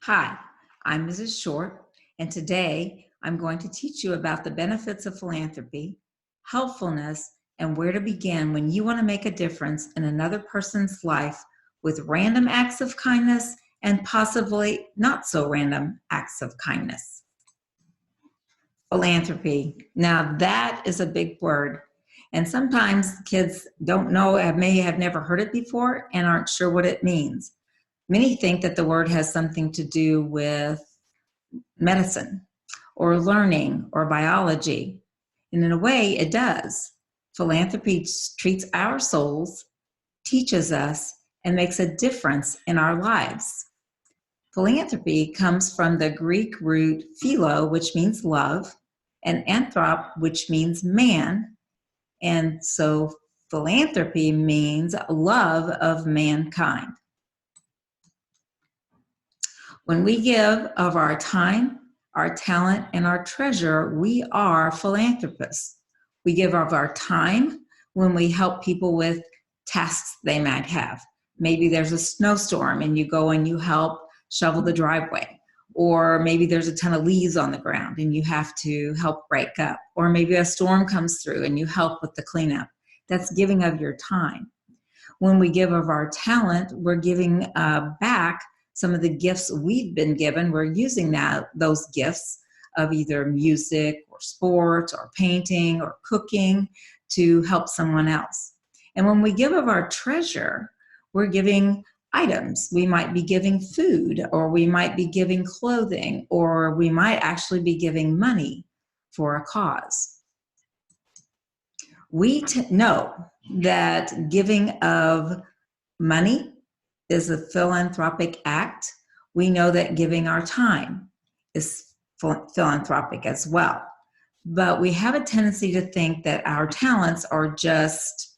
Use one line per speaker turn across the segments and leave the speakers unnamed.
Hi, I'm Mrs. Short, and today I'm going to teach you about the benefits of philanthropy, helpfulness, and where to begin when you want to make a difference in another person's life with random acts of kindness and possibly not so random acts of kindness. Philanthropy. Now, that is a big word. And sometimes kids don't know, may have never heard it before, and aren't sure what it means. Many think that the word has something to do with medicine or learning or biology. And in a way, it does. Philanthropy treats our souls, teaches us, and makes a difference in our lives. Philanthropy comes from the Greek root philo, which means love, and anthrop, which means man. And so philanthropy means love of mankind. When we give of our time, our talent, and our treasure, we are philanthropists. We give of our time when we help people with tasks they might have. Maybe there's a snowstorm and you go and you help shovel the driveway. Or maybe there's a ton of leaves on the ground and you have to help rake up. Or maybe a storm comes through and you help with the cleanup. That's giving of your time. When we give of our talent, we're giving back some of the gifts we've been given. We're using those gifts of either music or sports or painting or cooking to help someone else. And when we give of our treasure, we're giving items. We might be giving food, or we might be giving clothing, or we might actually be giving money for a cause. We know that giving of money is a philanthropic act. We know that giving our time is philanthropic as well. But we have a tendency to think that our talents are just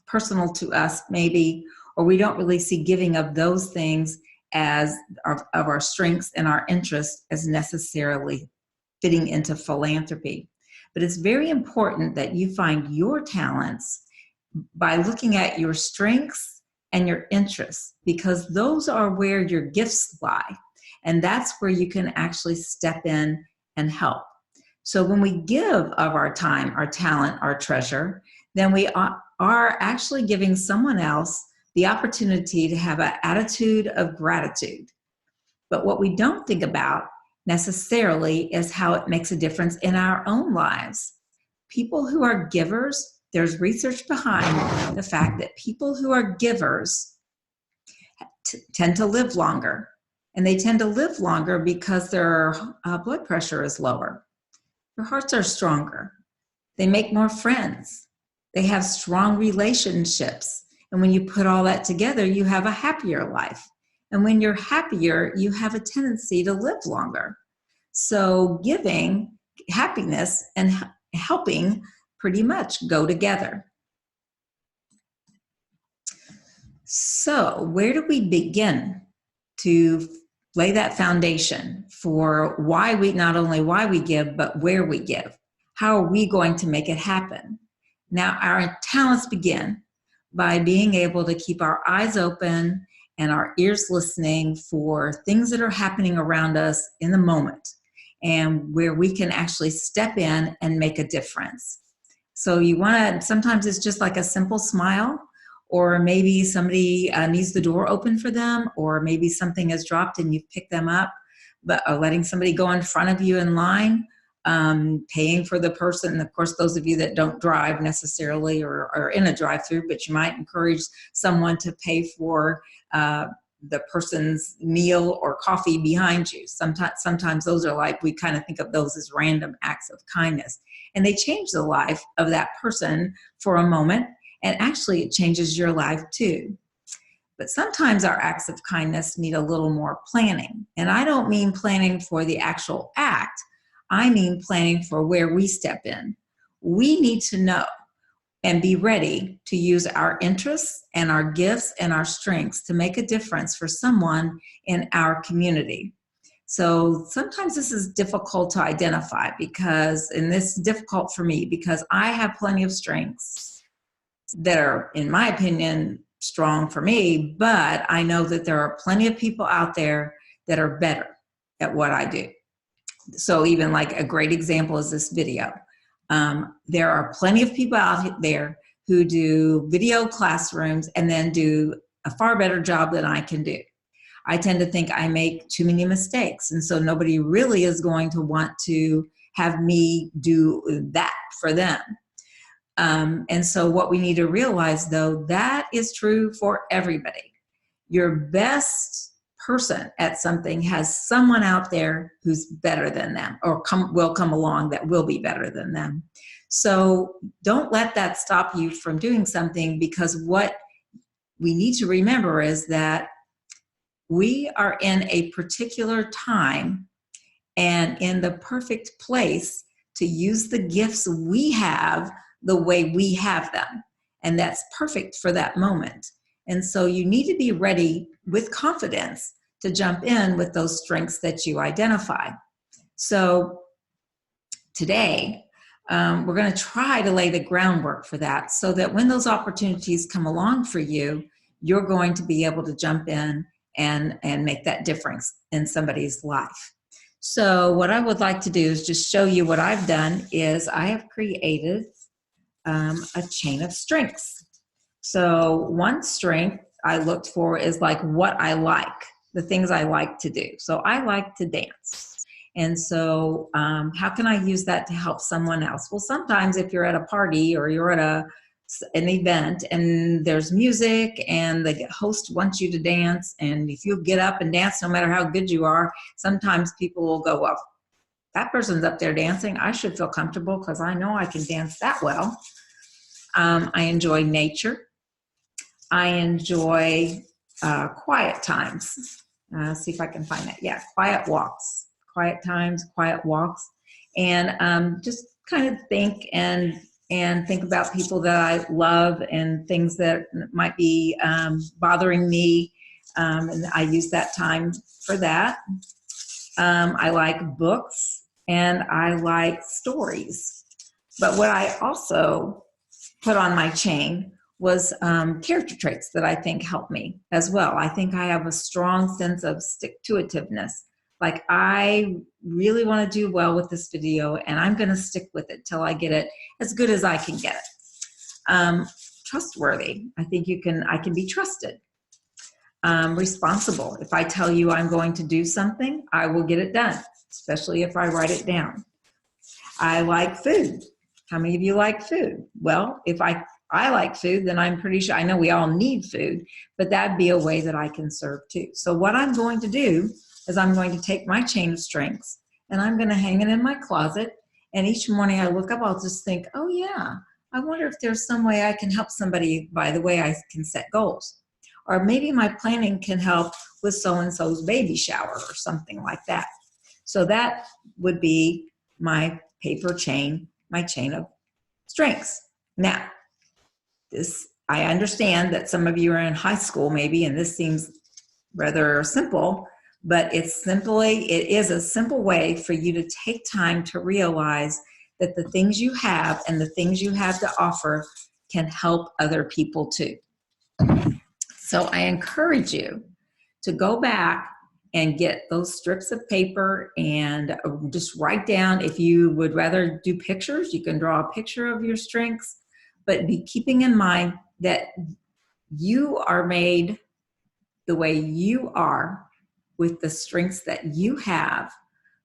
personal to us, maybe, or we don't really see giving of those things as of our strengths and our interests as necessarily fitting into philanthropy. But it's very important that you find your talents by looking at your strengths and your interests, because those are where your gifts lie. And that's where you can actually step in and help. So when we give of our time, our talent, our treasure, then we are actually giving someone else the opportunity to have an attitude of gratitude. But what we don't think about necessarily is how it makes a difference in our own lives. People who are givers, there's research behind the fact that people who are givers tend to live longer. And they tend to live longer because their blood pressure is lower. Their hearts are stronger. They make more friends. They have strong relationships. And when you put all that together, you have a happier life. And when you're happier, you have a tendency to live longer. So giving, happiness, and helping pretty much go together. So where do we begin to lay that foundation for why we, not only why we give, but where we give? How are we going to make it happen? Now, our talents begin by being able to keep our eyes open and our ears listening for things that are happening around us in the moment, and where we can actually step in and make a difference. So you want to, sometimes it's just like a simple smile, or maybe somebody needs the door open for them, or maybe something has dropped and you've picked them up, but letting somebody go in front of you in line, paying for the person. And of course, those of you that don't drive necessarily or are in a drive-through, but you might encourage someone to pay for the person's meal or coffee behind you. Sometimes those are like, we kind of think of those as random acts of kindness. And they change the life of that person for a moment. And actually, it changes your life too. But sometimes our acts of kindness need a little more planning. And I don't mean planning for the actual act. I mean planning for where we step in. We need to know and be ready to use our interests and our gifts and our strengths to make a difference for someone in our community. So sometimes this is difficult to identify because, and this is difficult for me because I have plenty of strengths that are, in my opinion, strong for me, but I know that there are plenty of people out there that are better at what I do. So even like a great example is this video. There are plenty of people out there who do video classrooms and then do a far better job than I can do. I tend to think I make too many mistakes, and so nobody really is going to want to have me do that for them. And so what we need to realize, though, that is true for everybody. Your best person at something has someone out there who's better than them, or will come along that will be better than them. So don't let that stop you from doing something, because what we need to remember is that we are in a particular time and in the perfect place to use the gifts we have the way we have them. And that's perfect for that moment. And so you need to be ready with confidence to jump in with those strengths that you identify. So today, we're going to try to lay the groundwork for that, so that when those opportunities come along for you, you're going to be able to jump in and make that difference in somebody's life. So what I would like to do is just show you what I've done is I have created a chain of strengths. So one strength I looked for is like what I like, the things I like to do. So I like to dance. And so how can I use that to help someone else? Well, sometimes if you're at a party or you're at an event and there's music and the host wants you to dance, and if you get up and dance, no matter how good you are, sometimes people will go, well, that person's up there dancing, I should feel comfortable because I know I can dance that well. I enjoy nature. I enjoy quiet times. See if I can find that. Yeah, quiet walks, quiet times, quiet walks, and just kind of think and think about people that I love and things that might be bothering me, and I use that time for that. I like books and I like stories. But what I also put on my chain was character traits that I think help me as well. I think I have a strong sense of stick-to-itiveness. Like, I really want to do well with this video, and I'm going to stick with it till I get it as good as I can get it. Trustworthy. I think I can be trusted. Responsible. If I tell you I'm going to do something, I will get it done, especially if I write it down. I like food. How many of you like food? Well, if I like food, then I'm pretty sure, I know we all need food, but that'd be a way that I can serve too. So what I'm going to do is I'm going to take my chain of strengths and I'm going to hang it in my closet. And each morning I look up, I'll just think, oh yeah, I wonder if there's some way I can help somebody by the way I can set goals. Or maybe my planning can help with so-and-so's baby shower or something like that. So that would be my paper chain, my chain of strengths. Now, I understand that some of you are in high school maybe, and this seems rather simple, but it is a simple way for you to take time to realize that the things you have and the things you have to offer can help other people too. So I encourage you to go back and get those strips of paper and just write down. If you would rather do pictures, you can draw a picture of your strengths, but be keeping in mind that you are made the way you are with the strengths that you have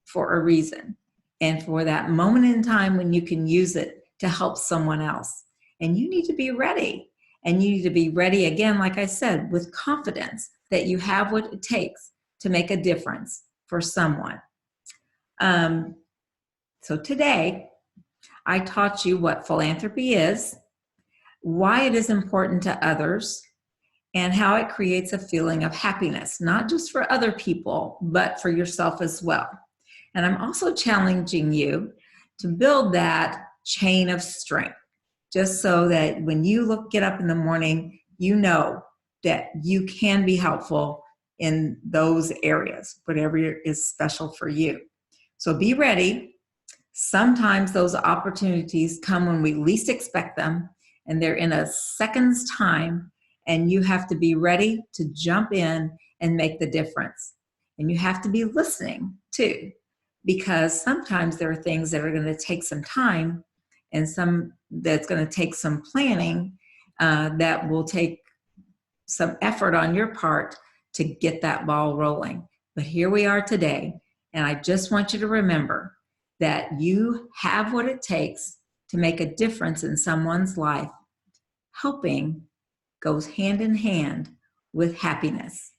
for a reason and for that moment in time when you can use it to help someone else. And you need to be ready. And you need to be ready, again, like I said, with confidence that you have what it takes to make a difference for someone. So today, I taught you what philanthropy is, why it is important to others, and how it creates a feeling of happiness, not just for other people, but for yourself as well. And I'm also challenging you to build that chain of strength, just so that when you get up in the morning, you know that you can be helpful in those areas, whatever is special for you. So be ready. Sometimes those opportunities come when we least expect them, and they're in a second's time, and you have to be ready to jump in and make the difference. And you have to be listening too, because sometimes there are things that are going to take some time and some that's going to take some planning, that will take some effort on your part to get that ball rolling. But here we are today. And I just want you to remember that you have what it takes to make a difference in someone's life. Helping goes hand in hand with happiness.